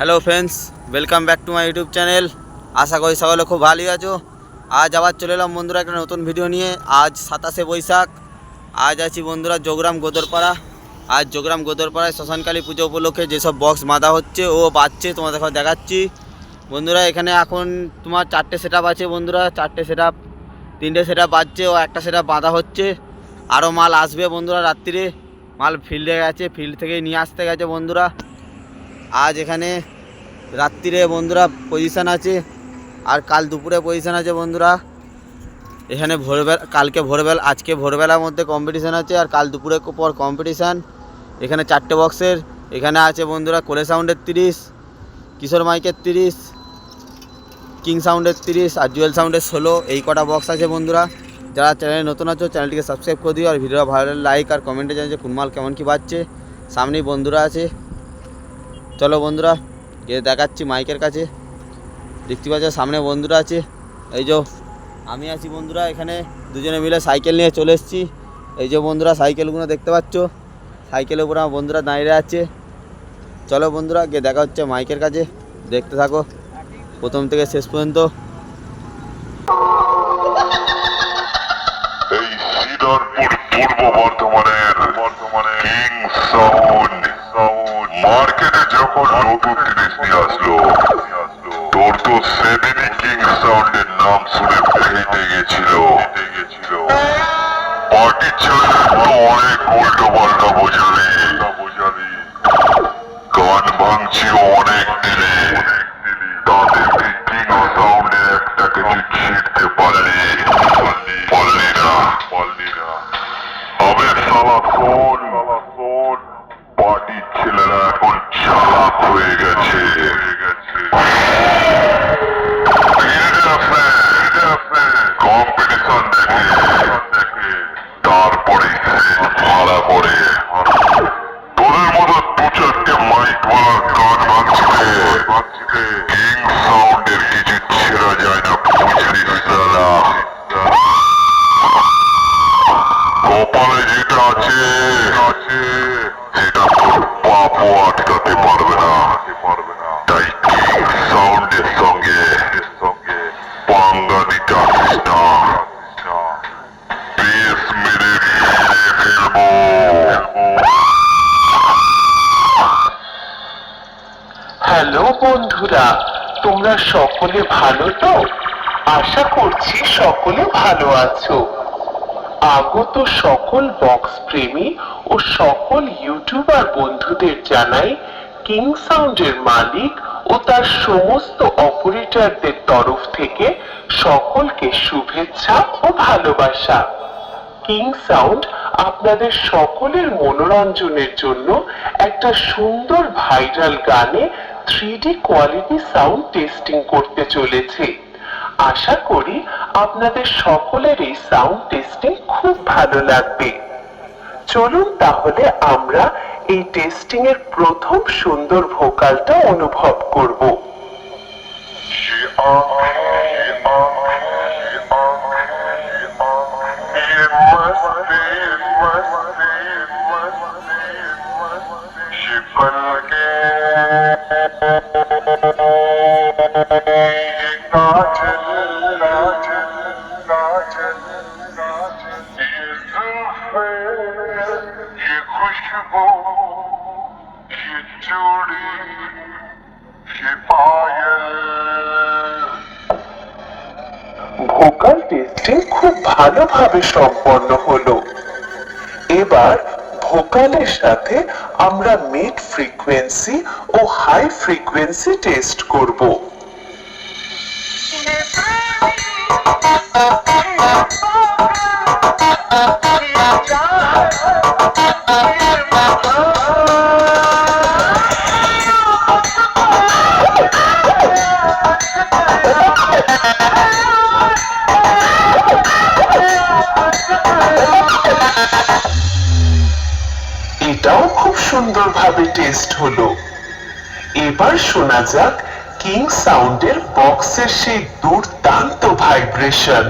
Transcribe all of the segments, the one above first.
Hello friends, welcome back to my YouTube channel. আশা করি সকলে খুব ভালোই আছো। আজ আবার চলে এলাম বন্ধুরা একটা নতুন ভিডিও নিয়ে। আজ 27শে বৈশাখ। আজ আছি বন্ধুরা যোগরাম গোদরপাড়া। আজ যোগরাম গোদরপাড়ায় শ্মশানকালী পুজো উপলক্ষে যেসব বক্স বাঁধা হচ্ছে ও বাজছে তোমাদের দেখাচ্ছি বন্ধুরা। এখানে এখন তোমার 4টে সেট আপ আছে বন্ধুরা, 4টে সেট আপ, 3টে সেট আপ বাজছে ও একটা সেট আপ বাঁধা হচ্ছে। আরও মাল আসবে বন্ধুরা, রাত্রিরে মাল ফিল্ডে গেছে, ফিল্ড থেকেই নিয়ে আসতে গেছে বন্ধুরা। আজ এখানে রাত্রিরে বন্ধুরা পজিশান আছে, আর কাল দুপুরে পজিশান আছে বন্ধুরা। এখানে ভোরবেলা, কালকে ভোরবেলা, আজকে ভোরবেলার মধ্যে কম্পিটিশান আছে, আর কাল দুপুরের পর কম্পিটিশান। এখানে 4টে বক্সের, এখানে আছে বন্ধুরা কোলে সাউন্ডের 30, কিশোর মাইকের 30, কিং সাউন্ডের 30 আর জুয়েল সাউন্ডের 16। এই কটা বক্স আছে বন্ধুরা। যারা চ্যানেলে নতুন আছো চ্যানেলটিকে সাবস্ক্রাইব করে দিও, আর ভিডিও ভালো লাগলে লাইক আর কমেন্টে জানিয়ে কোন মাল কেমন কী বাজছে। সামনেই বন্ধুরা আছে, চলো বন্ধুরা গিয়ে দেখাচ্ছি মাইকের কাছে। দেখতে পাচ্ছ সামনে বন্ধুরা আছে, এই যে আমি আছি বন্ধুরা। এখানে দুজনে মিলে সাইকেল নিয়ে চলে এসেছি। এই যে বন্ধুরা সাইকেলগুলো দেখতে পাচ্ছ, সাইকেলের উপরে আমার বন্ধুরা দাঁড়িয়ে আছে। চলো বন্ধুরা গিয়ে দেখা হচ্ছে মাইকের কাছে, দেখতে থাকো প্রথম থেকে শেষ পর্যন্ত। এই শ্রীধরপুর পূর্ব বর্ধমানের কিং সাউন্ড মার্কেটে যখন নতুন জিনিস নিয়ে আসলো, তোর তো সেদিনই কিং সাউন্ডের নাম শুনে ফেটে গেছিল। পার্টির ছেলেদের অনেক উল্টো পাল্টা বোঝালি, গান ভাঙছিল অনেক দিলে, তাদেরকে কিং সাউন্ডের একটা কিছু ছিঁড়তে পারলি না। আবে শালা শোন, পার্টির ছেলেরা এখন চালাক হয়ে গেছে। কম্পিটিশন দেখে তারপরে ভাড়া করে তোদের মতো 2-4টে মাইক ওয়ালার গান ভাঙছে। কিং সাউন্ডের কিছু ছেড়া যায় না, বুঝলি শালা। কপালে যেটা আছে সেটা তোর পাপও আটকাতে পারবে না। তাই কিং সাউন্ডের সঙ্গে পাঙ্গা নিতে আসিস না, বেশ মেরে ফেলবো। হ্যালো বন্ধুরা, তোমরা সকলে ভালো তো? আশা করছি সকলে ভালো আছো। আগত সকল বক্স প্রেমী ও সকল ইউটিউবার বন্ধুদের জানাই কিং সাউন্ডের মালিক ও তার সমস্ত অপারেটরদের তরফ থেকে সকলকে শুভেচ্ছা ও ভালোবাসা। কিং সাউন্ড আপনাদের সকলের মনোরঞ্জনের জন্য একটা সুন্দর ভাইরাল গানে 3D কোয়ালিটি সাউন্ড টেস্টিং করতে চলেছে। আশা করি আপনাদের সকলের এই সাউন্ড টেস্টিং খুব ভালো লাগবে। চলুন তাহলে আমরা এই টেস্টিং এর প্রথম সুন্দর ভোকালটা অনুভব করব। खुशबू ये चूड़ी ये पायल। ভোকাল টেস্টিং খুব ভালোভাবে সম্পন্ন হলো। এবার ভোকালের সাথে আমরা মিড ফ্রিকোয়েন্সি ও হাই ফ্রিকোয়েন্সি টেস্ট করব। এটাও খুব সুন্দরভাবে টেস্ট হলো। এবার শোনা যাক কিং সাউন্ডের বক্সের সেই দুর্দান্ত ভাইব্রেশন।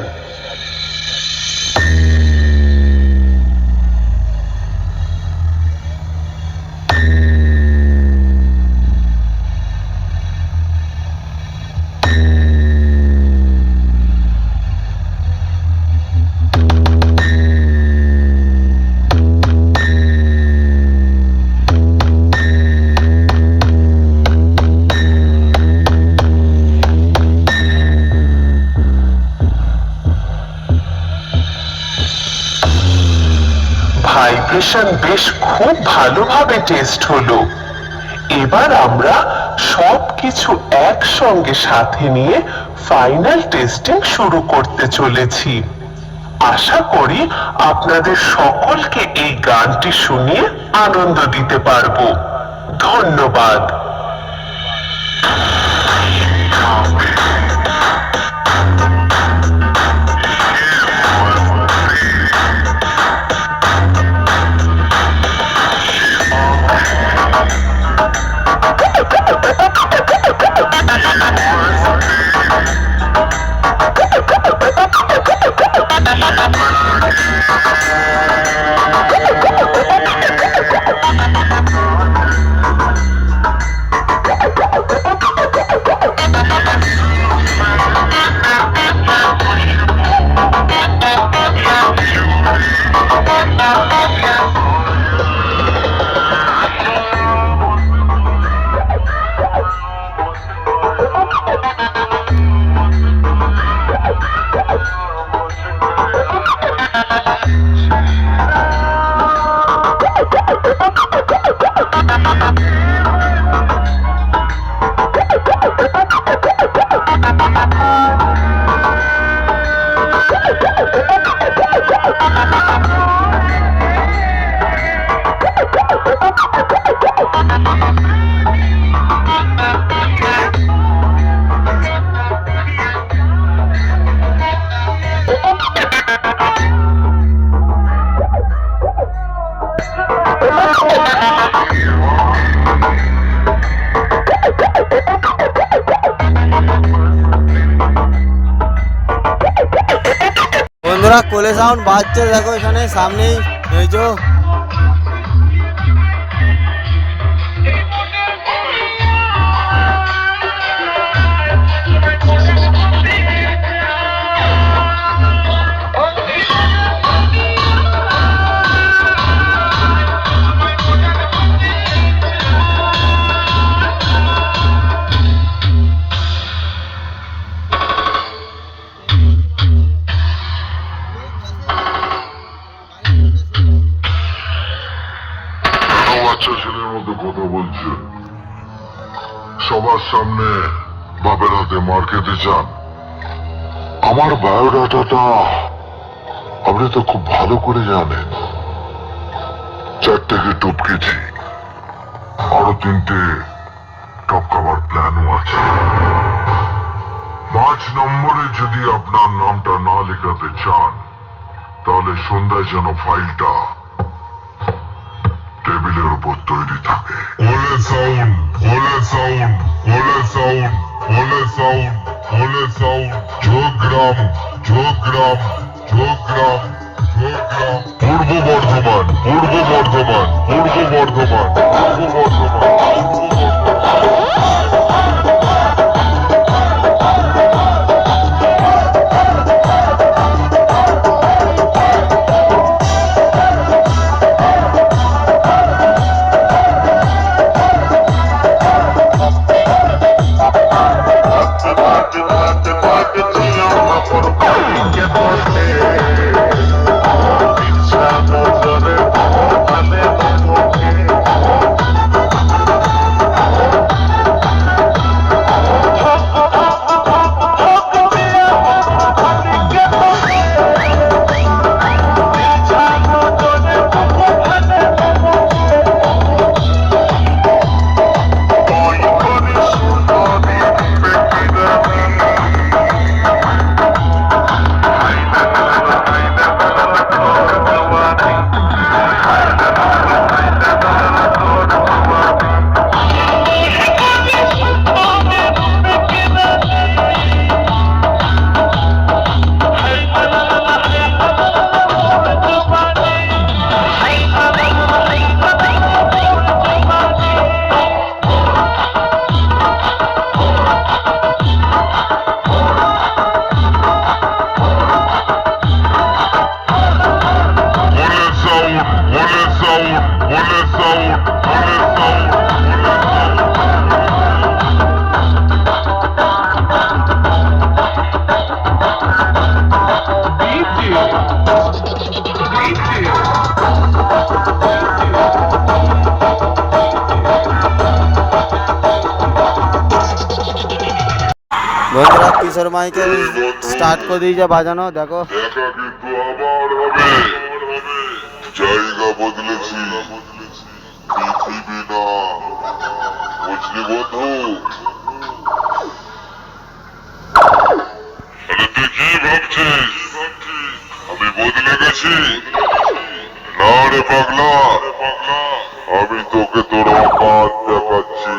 ভাইব্রেশন বেশ খুব ভালোভাবে টেস্ট হলো। এবার আমরা সবকিছু একসঙ্গে সাথে নিয়ে ফাইনাল টেস্টিং শুরু করতে চলেছি। আশা করি আপনাদের সকলকে এই গানটি শুনিয়ে আনন্দ দিতে পারবো। ধন্যবাদ। বন্ধুরা কোলে সাউন্ড বাজছে, দেখো এখানে সামনেই এই যে বাচ্চা ছেলের মতো কথা বলছে, সবার সামনে বাপের হাতে মার খেতে চান। আমার বায়োডাটাটা আপনি তো খুব ভালো করে জানেন। 4টেকে টপকেছি, আরো 3টে টপকাবার প্ল্যানও আছে। 5 নম্বরে যদি আপনার নামটা না লেখাতে চান, তাহলে সন্ধ্যায় যেন ফাইলটা টেবিলের উপর তৈরি থাকে। ওলে সাউন্ড, ওলে সাউন্ড, ওলে সাউন্ড, ওলে সাউন্ড, ওলে সাউন্ড। ঝোগ্রাম, ঝোগ্রাম, ঝোগ্রাম, ঝোগ্রাম। পূর্ব বর্ধমান, পূর্ব বর্ধমান, পূর্ব বর্ধমান, পূর্ব বর্ধমান। বন্ধুরা কিশোর মাইকেল স্টার্ট করে দিয়েছে বাজানো, দেখো। দেখা কিন্তু আবার হবে। জায়গা বদলেছি, পৃথিবী না। বুঝলি বন্ধু? আরে তুই কি ভাবছিস আমি বদলে গেছি? না রে পাগলা, আমি তোকে তোর অকাত দেখাচ্ছি।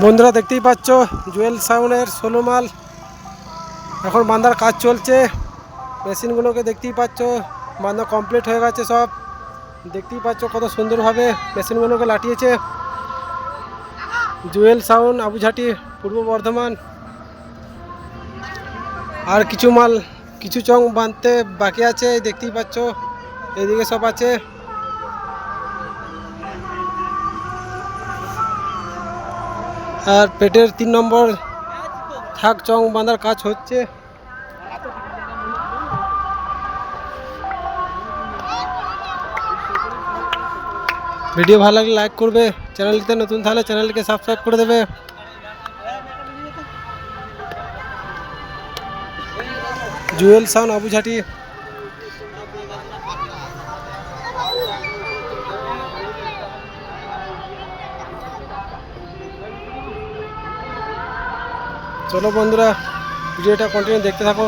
বন্ধুরা দেখতেই পাচ্ছ জুয়েল সাউন্ডের 16 মাল এখন বাঁধার কাজ চলছে। মেশিনগুলোকে দেখতেই পাচ্ছ বাঁধা কমপ্লিট হয়ে গেছে সব। দেখতেই পাচ্ছ কত সুন্দরভাবে মেশিনগুলোকে লাটিয়েছে। জুয়েল সাউন্ড আবুঝাটি, পূর্ব বর্ধমান। আর কিছু চং বাঁধতে বাকি আছে, দেখতেই পাচ্ছ এদিকে সব আছে। আর পেটের 3 নম্বর থাক চং বাঁধার কাজ হচ্ছে। ভিডিও ভালো লাগলে লাইক করবে, চ্যানেলটিতে নতুন থাকলে চ্যানেলকে সাবস্ক্রাইব করে দেবে। জুয়েল সাউন্ড আবুঝাটি। চলো বন্ধুরা ভিডিওটা কন্টিনিউ দেখতে থাকো।